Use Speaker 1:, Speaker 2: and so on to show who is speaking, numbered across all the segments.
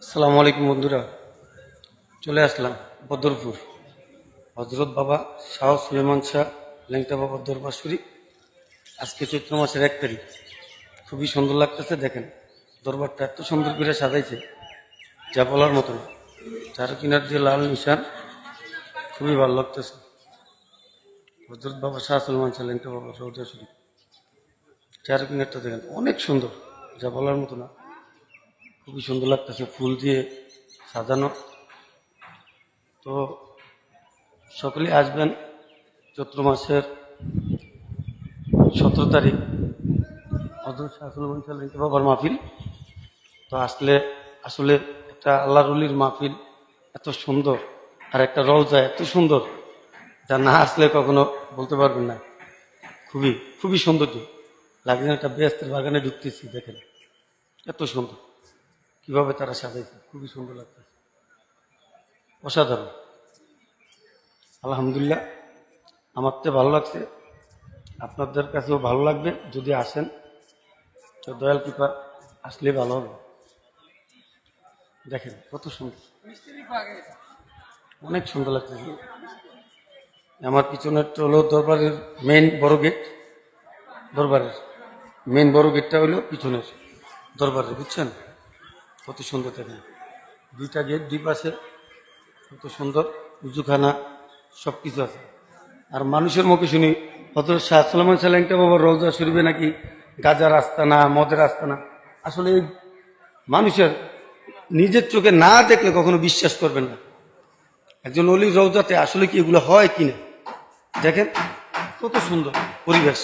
Speaker 1: আসসালামু আলাইকুম বন্ধুরা, চলে আসলাম বদরপুর হজরত বাবা শাহ সুলেমান শাহ ল্যাংটা বাবার দরবার শরীফ। আজকে চৈত্র মাসের 1 তারিখ। খুবই সুন্দর লাগতেছে। দেখেন দরবারটা এত সুন্দর করে সাজাইছে যা বলার মতো না। চার কিনার দিয়ে লাল নিশান, খুবই ভালো লাগতেছে। হজরত বাবা শাহ সুলেমান শাহ ল্যাংটা বাবার দরবার শরীফ, চার কিনারটা দেখেন অনেক সুন্দর, যা বলার মতো না। খুবই সুন্দর লাগতেছে, ফুল দিয়ে সাজানো। তো সকলে আসবেন চৈত্র মাসের 17 তারিখ হযরত শাহ সুলেমান শাহ ল্যাংটা বাবার মাহফিল। তো আসলে একটা আল্লাহর ওলির মাহফিল এত সুন্দর, আর একটা রওজা এত সুন্দর, যা না আসলে কখনো বলতে পারবেন না। খুবই খুবই সৌন্দর্য লাগে। একটা বেহেশতের বাগানে ঢুকতেছি, দেখেন এত সুন্দর কিভাবে তারা সাজাইছে, খুবই সুন্দর লাগতেছে, অসাধারণ। আলহামদুলিল্লাহ, আমার তো ভালো লাগছে, আপনাদের কাছেও ভালো লাগবে যদি আসেন। তো দয়াল কৃপা আসলে ভালো হবে। দেখেন কত সুন্দর, অনেক সুন্দর লাগতেছে। আমার পিছনের হলো দরবারের মেইন বড় গেট। দরবারের মেইন বড় গেটটা হলো পিছনের দরবারের, বুঝছেন? কত সুন্দর দেখেন, দুইটা গেট, দুই পাশে কত সুন্দর উজুখানা, সব কিছু আছে। আর মানুষের মুখে শুনি হযরত শাহ সুলেমান শাহ ল্যাংটা বাবার রওজা শরীফে নাকি গাজার আস্তানা, মদের আস্তানা। আসলে এই মানুষের নিজের চোখে না দেখলে কখনো বিশ্বাস করবেন না একজন অলির রওজাতে আসলে কি এগুলো হয় কিনা। দেখেন কত সুন্দর পরিবেশ।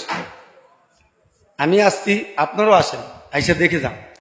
Speaker 1: আমি আসছি, আপনারাও আসেন, আইসা দেখে যান।